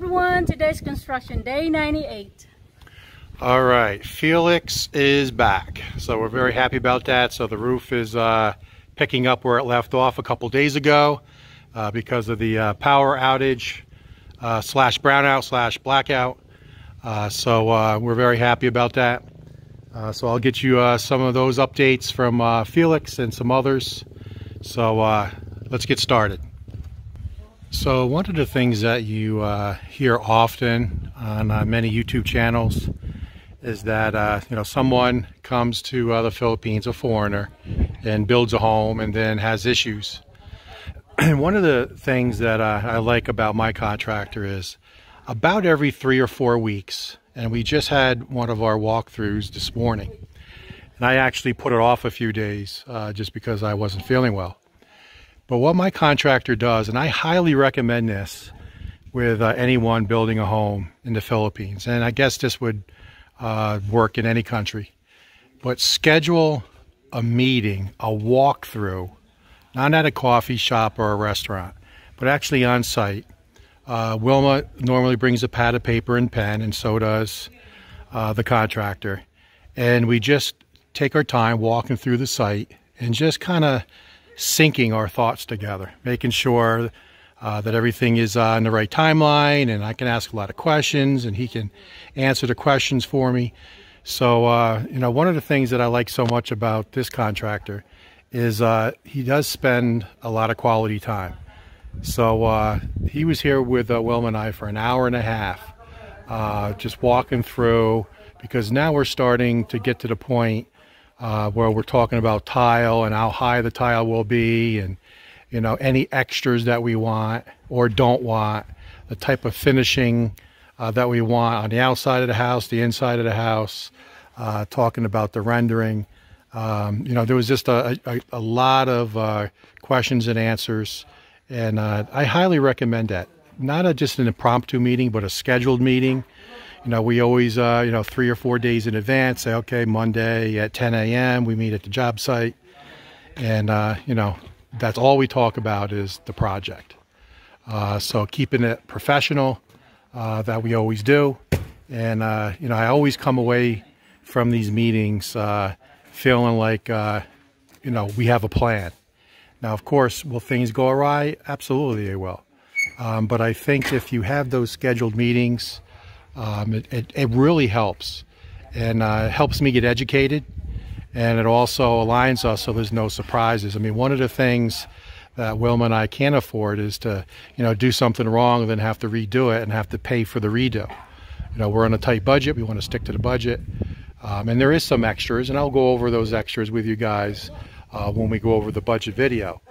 everyone, today's construction day 98. All right, Felix is back, so we're very happy about that. So the roof is picking up where it left off a couple days ago because of the power outage slash brownout slash blackout. So we're very happy about that. So I'll get you some of those updates from Felix and some others. So let's get started. So one of the things that you hear often on many YouTube channels is that someone comes to the Philippines, a foreigner, and builds a home and then has issues. And one of the things that I like about my contractor is about every 3 or 4 weeks, and we just had one of our walkthroughs this morning, and I actually put it off a few days just because I wasn't feeling well. But what my contractor does, and I highly recommend this with anyone building a home in the Philippines, and I guess this would work in any country, but schedule a meeting, a walkthrough, not at a coffee shop or a restaurant, but actually on site. Wilma normally brings a pad of paper and pen, and so does the contractor. And we just take our time walking through the site and just kind of syncing our thoughts together, making sure that everything is on the right timeline, and I can ask a lot of questions and he can answer the questions for me. So one of the things that I like so much about this contractor is he does spend a lot of quality time. So he was here with Wilma and I for an hour and a half, just walking through, because now we're starting to get to the point where we're talking about tile and how high the tile will be, and any extras that we want or don't want, the type of finishing that we want on the outside of the house, the inside of the house, talking about the rendering. There was just a lot of questions and answers, and I highly recommend that. Not just an impromptu meeting, but a scheduled meeting. We always, 3 or 4 days in advance, say, okay, Monday at 10 a.m. we meet at the job site. And, that's all we talk about is the project. So keeping it professional, that we always do. And, I always come away from these meetings feeling like, we have a plan. Now, of course, will things go awry? Absolutely they will. But I think if you have those scheduled meetings, it really helps, and it helps me get educated, and it also aligns us so there's no surprises. I mean, one of the things that Wilma and I can't afford is to do something wrong and then have to redo it and have to pay for the redo. We're on a tight budget. We want to stick to the budget, and there is some extras, and I'll go over those extras with you guys when we go over the budget video.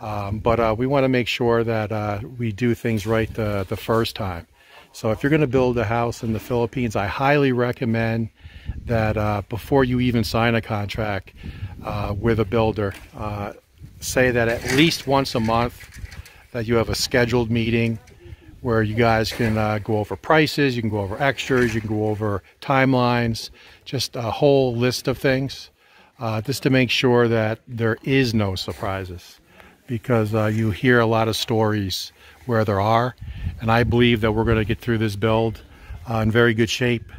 But we want to make sure that we do things right the first time. So if you're going to build a house in the Philippines, I highly recommend that before you even sign a contract with a builder, say that at least once a month that you have a scheduled meeting where you guys can go over prices, you can go over extras, you can go over timelines, just a whole list of things, just to make sure that there is no surprises, because you hear a lot of stories where there are, and I believe that we're going to get through this build in very good shape,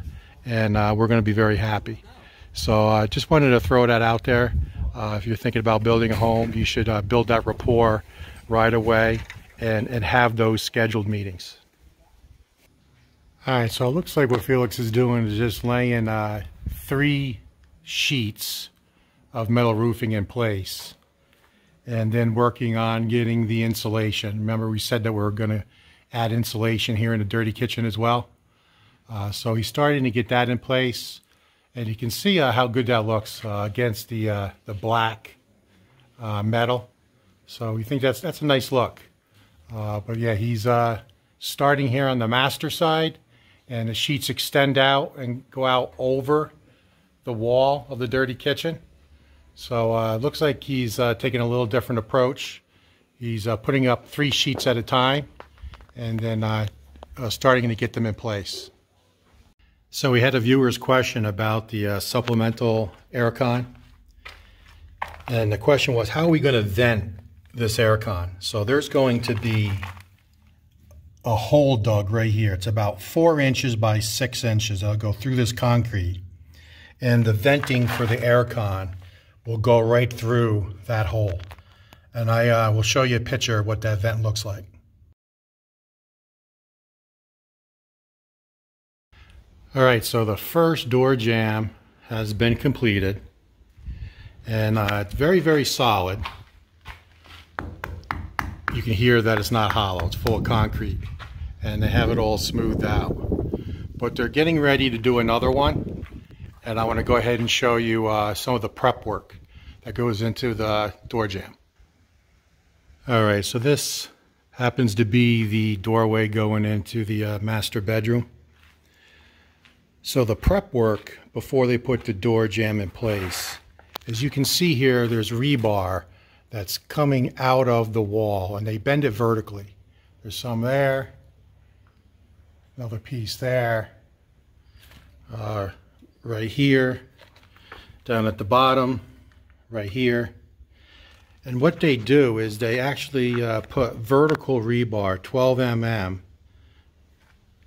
and we're going to be very happy. So I just wanted to throw that out there. If you're thinking about building a home, you should build that rapport right away and have those scheduled meetings. All right, so it looks like what Felix is doing is just laying 3 sheets of metal roofing in place, and then working on getting the insulation. Remember, we said that we were going to add insulation here in the dirty kitchen as well. So he's starting to get that in place, and you can see how good that looks against the black metal. So we think that's a nice look. But yeah, he's starting here on the master side, and the sheets extend out and go out over the wall of the dirty kitchen. So it looks like he's taking a little different approach. He's putting up 3 sheets at a time, and then starting to get them in place. So we had a viewer's question about the supplemental aircon, and the question was, how are we going to vent this aircon? So there's going to be a hole dug right here. It's about 4 inches by 6 inches. I'll go through this concrete, and the venting for the air con will go right through that hole. And I will show you a picture of what that vent looks like. All right, so the first door jamb has been completed, and it's very, very solid. You can hear that it's not hollow, it's full of concrete, and they have it all smoothed out. But they're getting ready to do another one, and I want to go ahead and show you some of the prep work that goes into the door jamb. All right, so this happens to be the doorway going into the master bedroom. So the prep work before they put the door jamb in place, as you can see here, there's rebar that's coming out of the wall, and they bend it vertically. There's some there, another piece there, right here, down at the bottom, right here. And what they do is they actually put vertical rebar, 12 mm,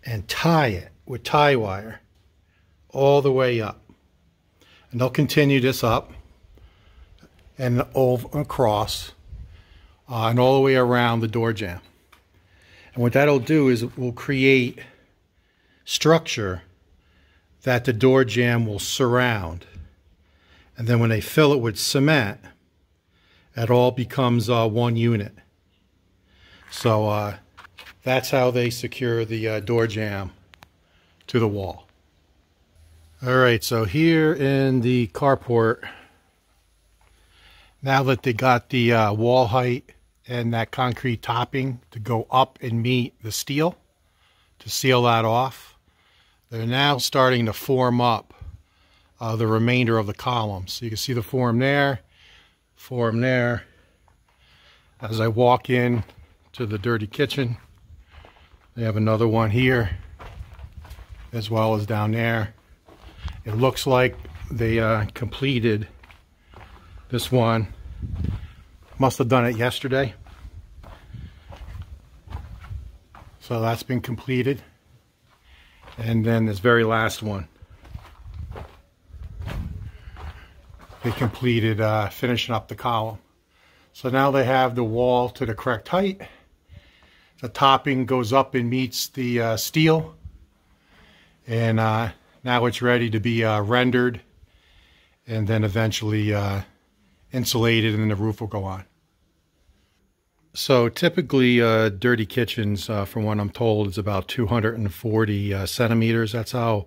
and tie it with tie wire all the way up. And they'll continue this up and over across and all the way around the door jamb. And what that'll do is it will create structure that the door jamb will surround. And then when they fill it with cement, it all becomes one unit. So that's how they secure the door jamb to the wall. All right, so here in the carport, now that they got the wall height and that concrete topping to go up and meet the steel to seal that off, they're now starting to form up the remainder of the columns. So you can see the form there. As I walk in to the dirty kitchen, they have another one here as well as down there. It looks like they completed this one. Must have done it yesterday. So that's been completed. And then this very last one, they completed finishing up the column. So now they have the wall to the correct height. The topping goes up and meets the steel. And now it's ready to be rendered and then eventually insulated, and then the roof will go on. So typically dirty kitchens, from what I'm told, is about 240 centimeters. That's how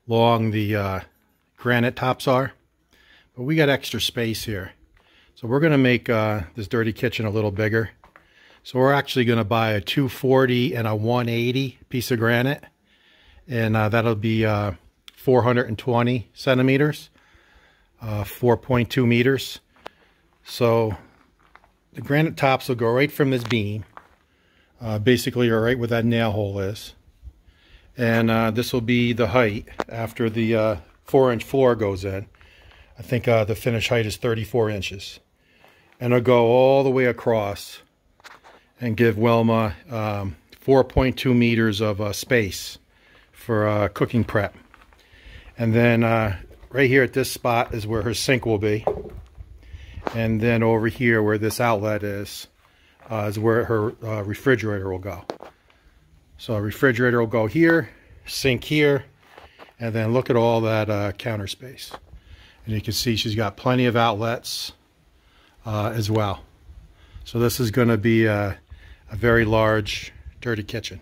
long the granite tops are. But we got extra space here. So we're going to make this dirty kitchen a little bigger. So we're actually going to buy a 240 and a 180 piece of granite. And that'll be 420 centimeters, 4.2 meters. So the granite tops will go right from this beam, basically right where that nail hole is. And this will be the height after the 4-inch floor goes in. I think the finished height is 34 inches. And it'll go all the way across and give Wilma 4.2 meters of space for cooking prep. And then right here at this spot is where her sink will be. And then over here where this outlet is where her refrigerator will go. So a refrigerator will go here, sink here, and then look at all that counter space. And you can see she's got plenty of outlets as well. So this is going to be a very large dirty kitchen.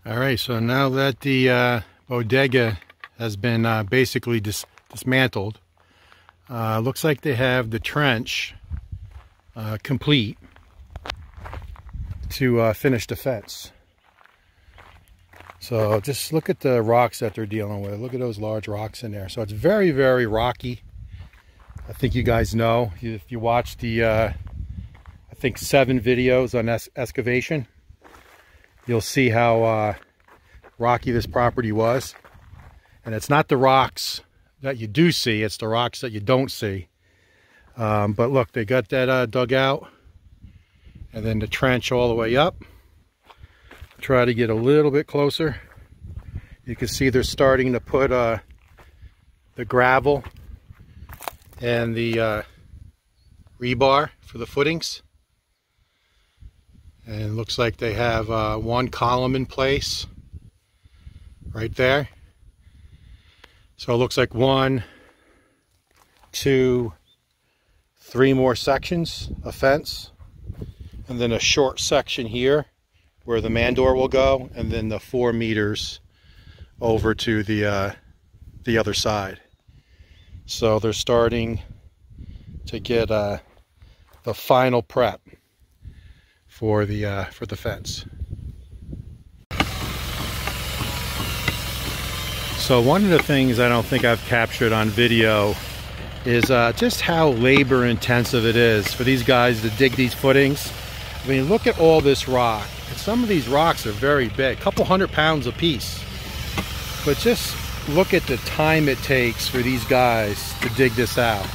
All right, so now that the bodega has been basically dismantled, looks like they have the trench complete to finish the fence. So just look at the rocks that they're dealing with. Look at those large rocks in there. So it's very, very rocky. I think you guys know, if you watch the I think 7 videos on excavation, you'll see how rocky this property was. And it's not the rocks that you do see, it's the rocks that you don't see. But look, they got that dug out, and then the trench all the way up. try to get a little bit closer. You can see they're starting to put the gravel and the rebar for the footings. And it looks like they have one column in place right there. So it looks like 1, 2, 3 more sections of fence, and then a short section here where the man door will go, and then the 4 meters over to the other side. So they're starting to get the final prep for the fence. So one of the things I don't think I've captured on video is just how labor intensive it is for these guys to dig these footings. I mean, look at all this rock. And some of these rocks are very big, a couple 100 pounds a piece. But just look at the time it takes for these guys to dig this out.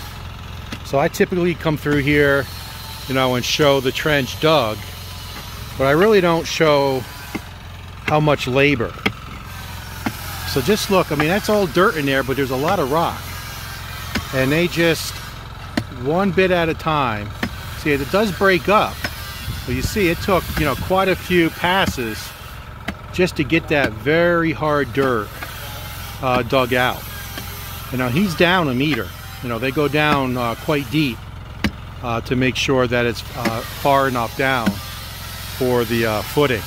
So I typically come through here, you know, and show the trench dug, but I really don't show how much labor. So just look, I mean, that's all dirt in there, but there's a lot of rock. And they just, one bit at a time. See, it does break up. But you see, it took, you know, quite a few passes just to get that very hard dirt dug out. You know, he's down a meter. You know, they go down quite deep to make sure that it's far enough down for the footing.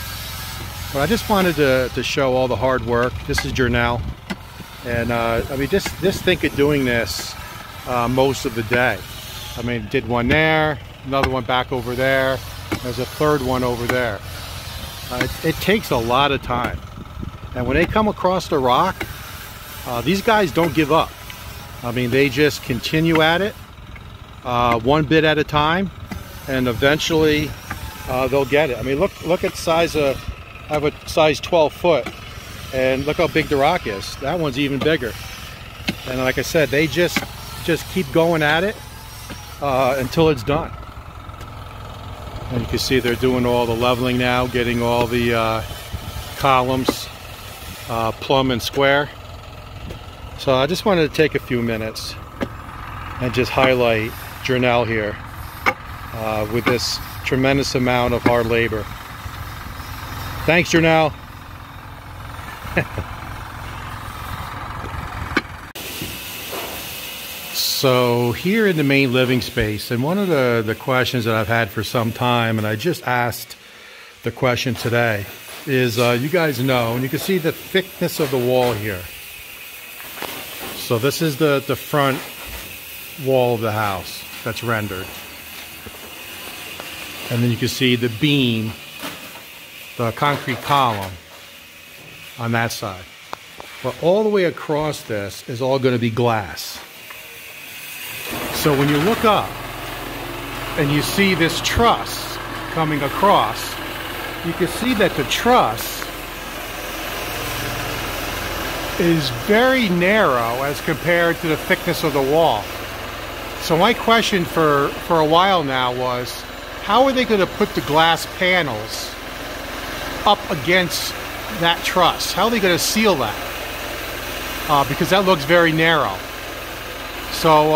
But I just wanted to show all the hard work. This is Journal. And I mean, just think of doing this most of the day. I mean, did one there, another one back over there. There's a third one over there. It takes a lot of time. And when they come across the rock, these guys don't give up. I mean, they just continue at it, one bit at a time, and eventually they'll get it. I mean, look at the size of, I have a size 12 foot, and look how big the rock is. That one's even bigger. And like I said, they just keep going at it until it's done. And you can see they're doing all the leveling now, getting all the columns plumb and square. So I just wanted to take a few minutes and just highlight Journal here with this tremendous amount of hard labor. Thanks, Journal. So here in the main living space, and one of the questions that I've had for some time, and I just asked the question today, is you guys know, and you can see the thickness of the wall here. So this is the front wall of the house that's rendered. And then you can see the beam, the concrete column on that side. But all the way across this is all going to be glass. So when you look up and you see this truss coming across, you can see that the truss is very narrow as compared to the thickness of the wall. So my question for a while now was, how are they going to put the glass panels up against that truss? How are they going to seal that? Because that looks very narrow. So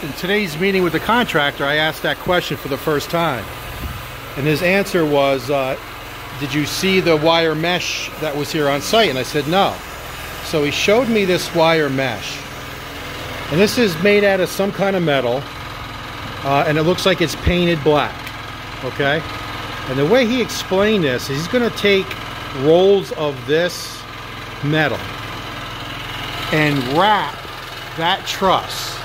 in today's meeting with the contractor, I asked that question for the first time. And his answer was, did you see the wire mesh that was here on site? And I said, no. So he showed me this wire mesh. And this is made out of some kind of metal. And it looks like it's painted black. Okay? And the way he explained this, he's going to take rolls of this metal and wrap that truss.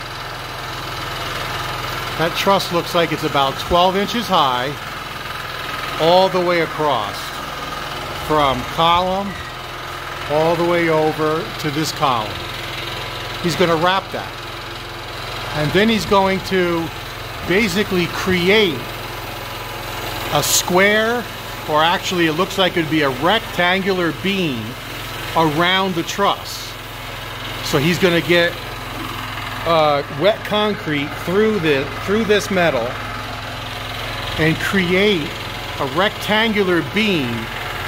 That truss looks like it's about 12 inches high all the way across, from column all the way over to this column. He's going to wrap that. And then he's going to basically create a square, or actually it looks like it would be a rectangular beam around the truss. So he's going to get wet concrete through this metal and create a rectangular beam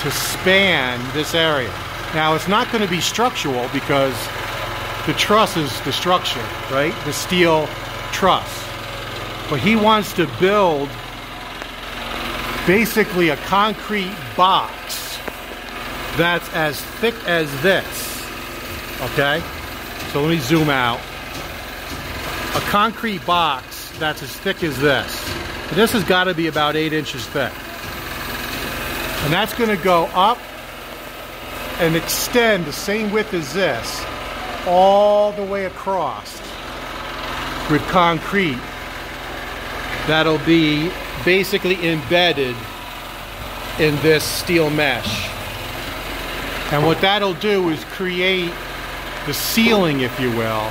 to span this area. Now it's not going to be structural because the truss is the structure, right? The steel truss. But he wants to build basically a concrete box that's as thick as this, okay? So let me zoom out. A concrete box that's as thick as this. This has got to be about 8 inches thick. And that's going to go up and extend the same width as this all the way across with concrete that'll be basically embedded in this steel mesh. And what that'll do is create the ceiling, if you will,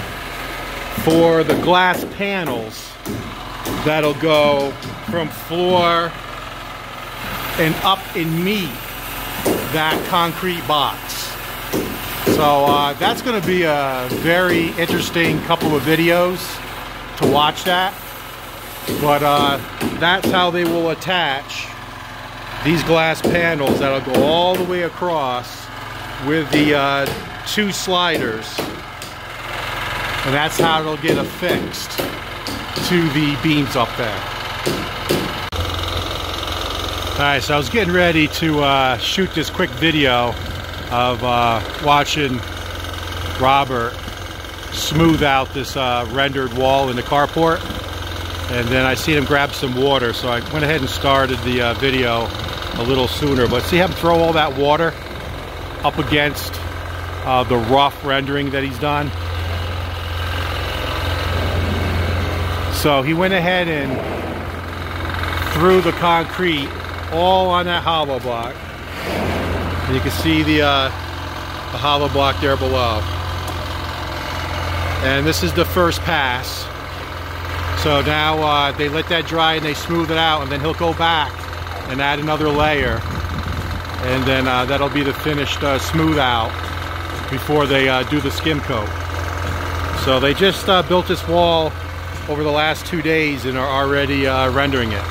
for the glass panels that'll go from floor and up and meet that concrete box. So that's going to be a very interesting couple of videos to watch that. But that's how they will attach these glass panels that'll go all the way across with the 2 sliders. And that's how it'll get affixed to the beams up there. Alright, so I was getting ready to shoot this quick video of watching Robert smooth out this rendered wall in the carport. And then I seen him grab some water, so I went ahead and started the video a little sooner. But see him throw all that water up against the rough rendering that he's done. So he went ahead and threw the concrete all on that hollow block. And you can see the hollow block there below. And this is the first pass. So now they let that dry and they smooth it out, and then he'll go back and add another layer. And then that'll be the finished smooth out before they do the skim coat. So they just built this wall over the last 2 days and are already rendering it.